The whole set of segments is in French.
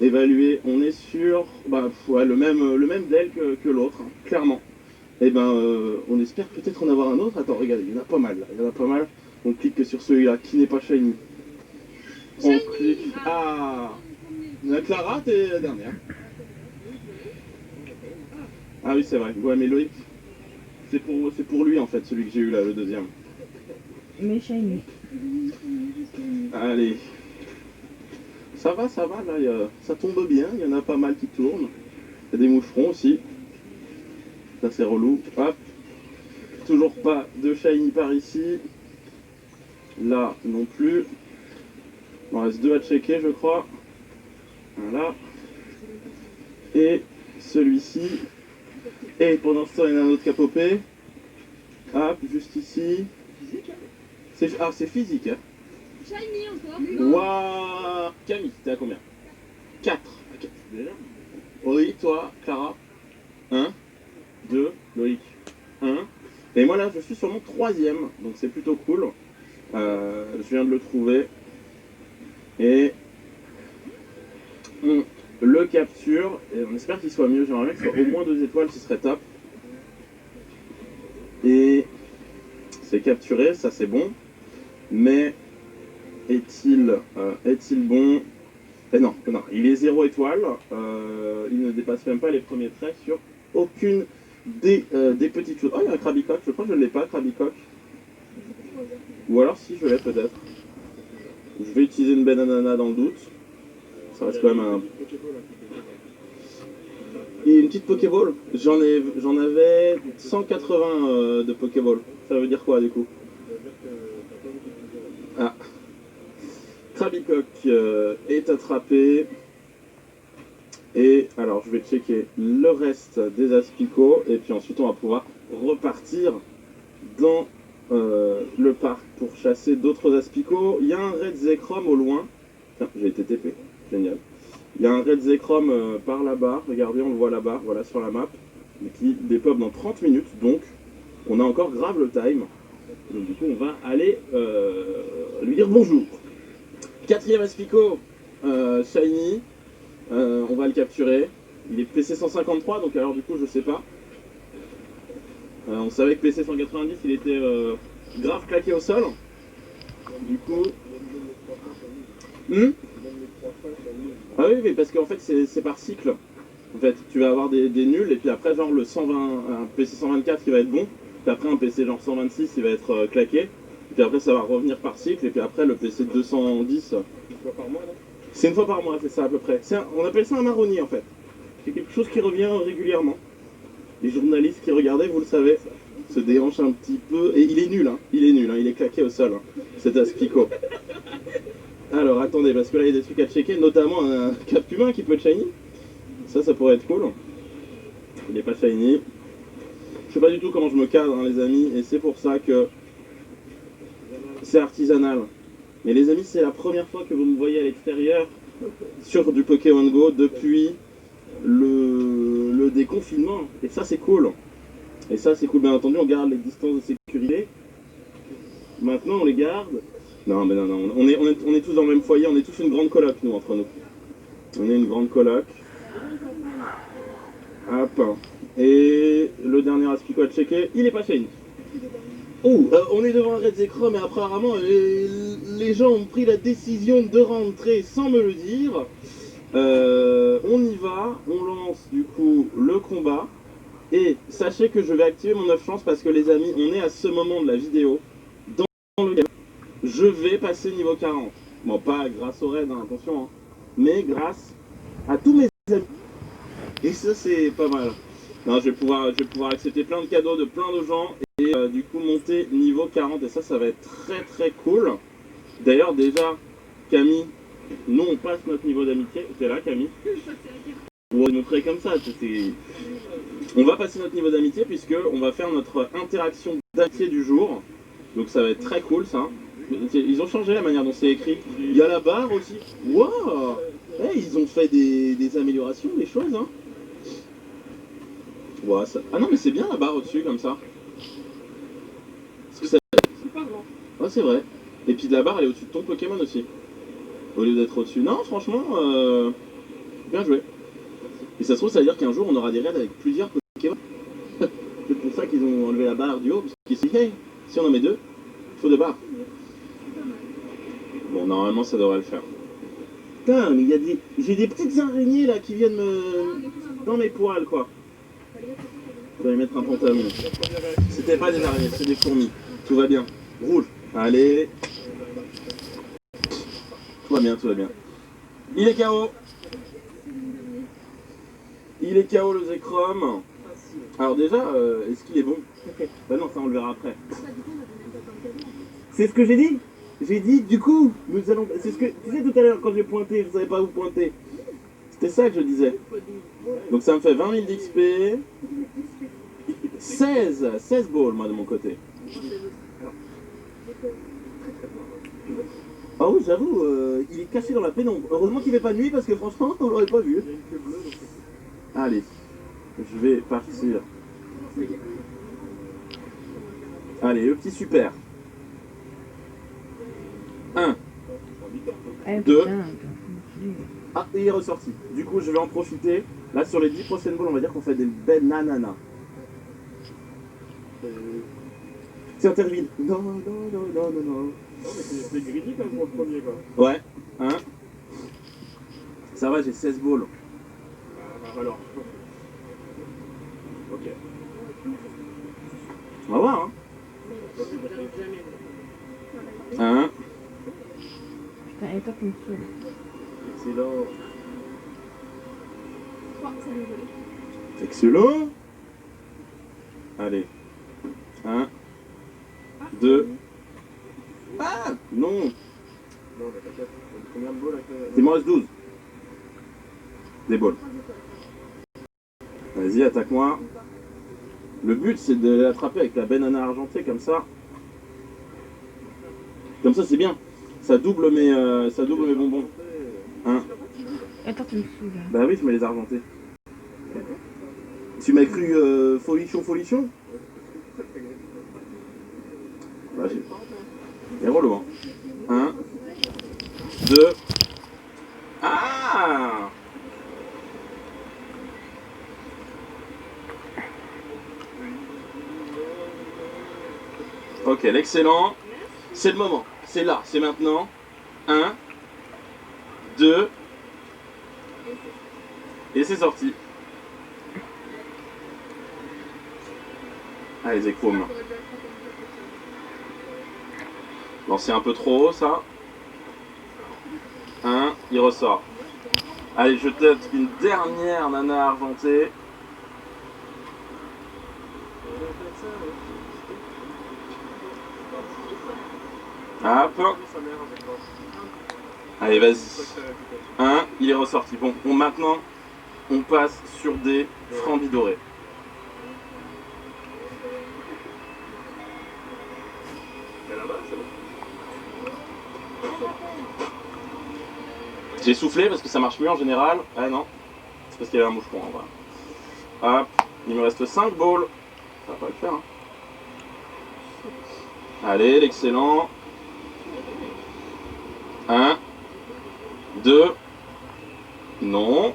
évalué, on est sur ouais, le même DEL que l'autre, hein, clairement. Et on espère peut-être en avoir un autre. Attends, regarde, il y en a pas mal là, il y en a pas mal. On clique sur celui-là qui n'est pas shiny. On clique. Ah, Clara, t'es la dernière. Ah oui, c'est vrai. Ouais, mais Loïc, c'est pour lui en fait, celui que j'ai eu là, le deuxième. Mais shiny. Allez. Ça va, là, ça tombe bien, il y en a pas mal qui tournent. Il y a des moucherons aussi. Ça, c'est relou. Hop. Toujours pas de shiny par ici. Là, non plus. Il en reste deux à checker, je crois. Voilà. Et celui-ci. Et pendant ce temps, il y en a un autre qui a popé. Hop, juste ici. C'est physique, hein. Shiny encore. Waouh. Camille, t'es à combien? 4. Oui, toi, Clara. 1, 2, Loïc. 1. Et moi là, je suis sur mon troisième, donc c'est plutôt cool. Je viens de le trouver. Et on le capture. Et on espère qu'il soit mieux. J'aimerais bien qu'il soit au moins 2 étoiles, ce serait top. Et c'est capturé, ça c'est bon. Mais est-il bon? Non, il est 0 étoile. Il ne dépasse même pas les premiers traits sur aucune des petites choses. Oh, il y a un Krabicoque, je crois que je ne l'ai pas, Krabicoque. Ou alors si, je l'ai peut-être. Je vais utiliser une banana dans le doute. Ça reste quand même un... Et une petite Pokéball. J'en avais 180 de Pokéball. Ça veut dire quoi du coup? Ah. Krabicoque est attrapé. Et alors je vais checker le reste des aspicots. Et puis ensuite on va pouvoir repartir dans le parc pour chasser d'autres aspicots. Il y a un Red Zekrom au loin. Tiens, j'ai été TP. Génial. Il y a un Red Zekrom par là-bas. Regardez, on le voit là-bas, voilà sur la map. Qui dépop dans 30 minutes. Donc on a encore grave le time. Donc du coup on va aller lui dire bonjour. Quatrième aspico, Shiny. On va le capturer. Il est PC 153, donc alors du coup je sais pas. On savait que PC 190 il était grave claqué au sol. Du coup. Ah oui, mais parce qu'en fait c'est par cycle. En fait, tu vas avoir des nuls et puis après genre le 120, un PC 124 qui va être bon. Puis après un PC genre 126 il va être claqué. Et puis après ça va revenir par cycle et puis après le PC 210. Une fois par mois non? C'est une fois par mois, c'est ça à peu près. On appelle ça un marronnier en fait. C'est quelque chose qui revient régulièrement. Les journalistes qui regardaient, vous le savez, se déhanchent un petit peu. Et il est nul, hein. Il est nul, hein. Il est claqué au sol. Hein. C'est Aspico. Alors attendez, parce que là il y a des trucs à checker, notamment un cap humain qui peut être shiny. Ça pourrait être cool. Il n'est pas shiny. Je sais pas du tout comment je me cadre, hein, les amis, et c'est pour ça que c'est artisanal. Mais les amis, c'est la première fois que vous me voyez à l'extérieur sur du Pokémon Go depuis le déconfinement. Et ça, c'est cool. Et ça, c'est cool. Bien entendu, on garde les distances de sécurité. Maintenant, on les garde. Non, mais non. On est tous dans le même foyer. On est tous une grande coloc, nous, entre nous. On est une grande coloc. Hop. Et le dernier aspico à checker, il est pas shiny. Oh, on est devant un Red Zekrom, mais apparemment, les gens ont pris la décision de rentrer sans me le dire. On y va, on lance du coup le combat. Et sachez que je vais activer mon 9 chance parce que les amis, on est à ce moment de la vidéo. Dans le game, je vais passer niveau 40. Bon, pas grâce au raid, hein, attention, hein, mais grâce à tous mes amis. Et ça, c'est pas mal. Non, je vais pouvoir accepter plein de cadeaux de plein de gens et du coup monter niveau 40. Et ça va être très très cool. D'ailleurs, déjà, Camille, nous on passe notre niveau d'amitié. T'es là, Camille? On va montrer comme ça. On va passer notre niveau d'amitié puisque on va faire notre interaction d'amitié du jour. Donc ça va être très cool ça. Ils ont changé la manière dont c'est écrit. Il y a la barre aussi. Waouh, hey, ils ont fait des améliorations, des choses. Hein. Wow, ça... Ah non mais c'est bien la barre au-dessus comme ça. Parce que ça... C'est pas grand. Ouais, c'est vrai. Et puis la barre elle est au-dessus de ton Pokémon aussi. Au lieu d'être au-dessus. Non franchement... Bien joué. Et ça se trouve, ça veut dire qu'un jour, on aura des raids avec plusieurs Pokémon. C'est pour ça qu'ils ont enlevé la barre du haut, parce qu'ils se disent, hey, si on en met deux, il faut deux barres. Bon, normalement, ça devrait le faire. Putain, mais il y a des... J'ai des petites araignées, là, qui viennent me... dans mes poils, quoi. Je vais mettre un pantalon. C'était pas des araignées, c'était des fourmis. Tout va bien. Rouge. Allez. Tout va bien, tout va bien. Il est KO. Il est KO, le Zekrom. Alors déjà, est-ce qu'il est bon? Bah non, ça on le verra après. C'est ce que j'ai dit. J'ai dit, du coup, nous allons... C'est ce que tu disais tout à l'heure quand j'ai pointé, je savais pas où pointer. C'était ça que je disais. Donc ça me fait 20 000 d'XP. 16 balls, moi, de mon côté. Ah oui, j'avoue, il est caché dans la pénombre. Heureusement qu'il fait pas de nuit parce que franchement, on l'aurait pas vu. Allez, je vais partir. Allez, le petit super. 1, 2. Ah, et il est ressorti. Du coup, je vais en profiter. Là, sur les 10 prochaines balles, on va dire qu'on fait des belles nananas. C'est interville. Non, non, non, non, non, non. Non, mais c'est greedy comme pour le premier, quoi. Ouais, hein. Ça va, j'ai 16 balles. Alors. Ok. On va voir, hein. 1. Putain, et toi qui me saoule. Excellent. Excellent. Allez. 1, 2. Ah non. Non, mais t'inquiète. Combien de balles avec Il m'en reste 12. Des balles. Vas-y, attaque-moi. Le but, c'est de l'attraper avec la banana argentée, comme ça. Comme ça, c'est bien. Ça double mes bonbons. Hein? Et toi tu me saoules. Hein. Bah oui, je mets les argentés. Tu m'as cru folichon, folichon? Bah j'ai... Et relou, hein. 1, 2... Ah! Ok, l'excellent. C'est le moment. C'est là, c'est maintenant. 1, 2... Et c'est sorti. Allez, Zekrom. Non, c'est un peu trop haut, ça. 1, il ressort. Allez, je teste une dernière nana argentée. Hop. Allez, vas-y. 1, il est ressorti. Bon, maintenant, on passe sur des frambis dorés. J'ai soufflé parce que ça marche mieux en général. Ah non, c'est parce qu'il y avait un moucheron en vrai. Hop, il me reste 5 balls. Ça va pas le faire. Hein. Allez, l'excellent. 1, 2. Non.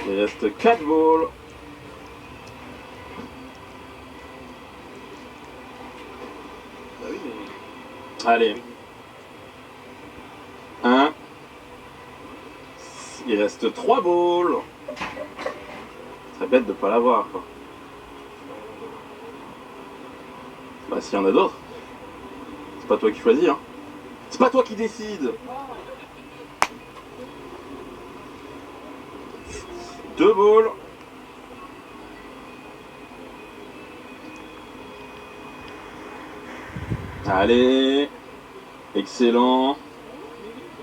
Il reste 4 balls. Allez. 1. Il reste 3 balls. C'est bête de pas l'avoir, quoi. Bah, s'il y en a d'autres. C'est pas toi qui choisis, hein. C'est pas toi qui décide. 2 balls. Allez. Excellent.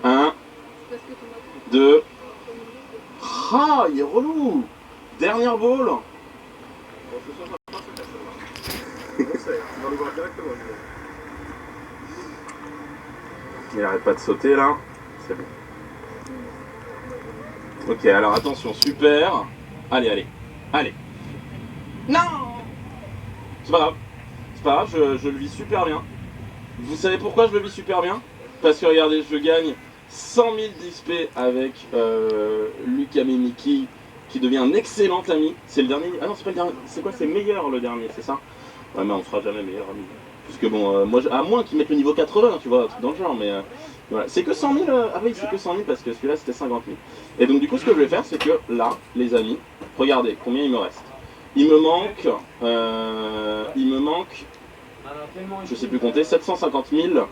1, 2. Ah, il est relou. Dernière ball. Il arrête pas de sauter là. C'est bon. Ok, alors attention, super. Allez, allez. Allez. Non. C'est pas grave. C'est pas grave, je le vis super bien. Vous savez pourquoi je le vis super bien? Parce que regardez, je gagne 100 000 d'XP avec Lucas Mimiki qui devient un excellent ami. C'est le dernier. Ah non, c'est pas le dernier. C'est quoi? C'est meilleur le dernier, c'est ça? Ouais, mais on sera jamais meilleur ami. Parce que bon, moi, à moins qu'ils mettent le niveau 80, tu vois, un truc dans le genre, mais voilà. C'est que 100 000. Ah oui, c'est que 100 000 parce que celui-là c'était 50 000. Et donc, du coup, ce que je vais faire, c'est que là, les amis, regardez combien il me reste. Il me manque, je sais plus compter, 750 000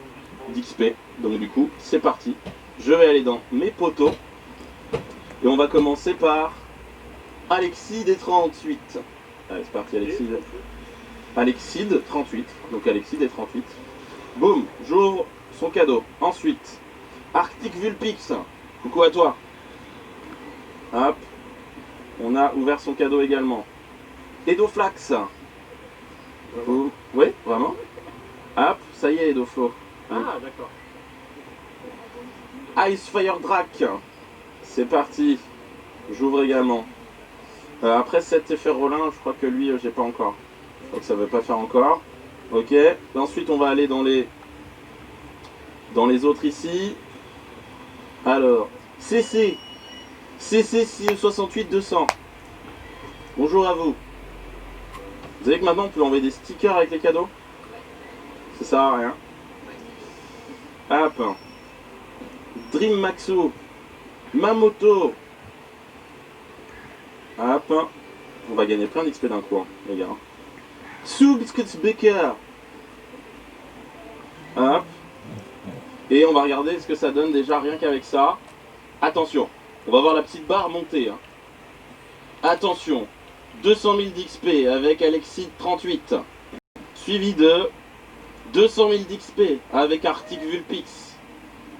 d'XP. Donc, du coup, c'est parti. Je vais aller dans mes poteaux. Et on va commencer par Alexide 38. Allez, c'est parti, Alexide. Alexide 38. Donc Alexide 38. Boum, j'ouvre son cadeau. Ensuite, Arctic Vulpix. Coucou à toi. Hop. On a ouvert son cadeau également. Edoflax. Boum. Oui, vraiment. Hop, ça y est, Edoflo. Ah, d'accord. Ice Fire Drac. C'est parti. J'ouvre également. Après cet effet Rollin, je crois que lui, j'ai pas encore. Donc ça veut pas faire encore. Ok. Ensuite, on va aller dans les autres ici. Alors, CC 68 200. Bonjour à vous. Vous savez que maintenant, on peut envoyer des stickers avec les cadeaux? Ça sert à rien. Hop. Dream Maxo. Mamoto. Hop. On va gagner plein d'XP d'un coup, hein, les gars. Sue Biscuits Baker. Hop. Et on va regarder ce que ça donne déjà rien qu'avec ça. Attention, on va voir la petite barre monter. Hein. Attention, 200 000 d'XP avec Alexide 38. Suivi de 200 000 d'XP avec Arctic Vulpix.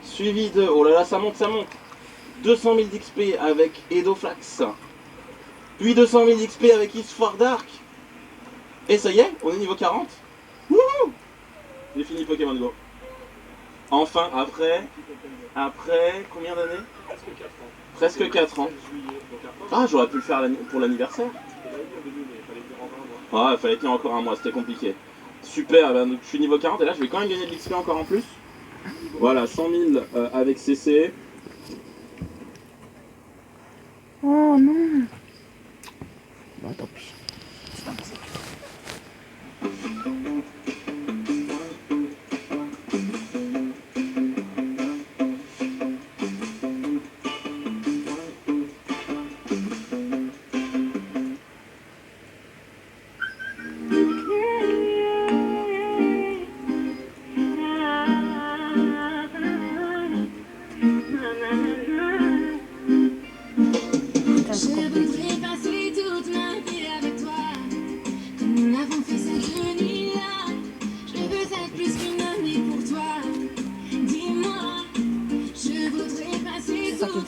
Suivi de, oh là là, ça monte. 200 000 d'XP avec Edoflax. Puis 200 000 d'XP avec Isfar Dark. Et ça y est, on est niveau 40. Wouhou! J'ai fini Pokémon Go. Enfin, après combien d'années? Presque 4 ans. Ah, j'aurais pu le faire pour l'anniversaire. Ah, il fallait tenir encore un mois, c'était compliqué. Super, ben, donc, je suis niveau 40 et là je vais quand même gagner de l'XP encore en plus. Voilà, 100 000 avec CC. Oh non. Bon, tant pis. C'est pas possible. Ça fait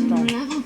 temps.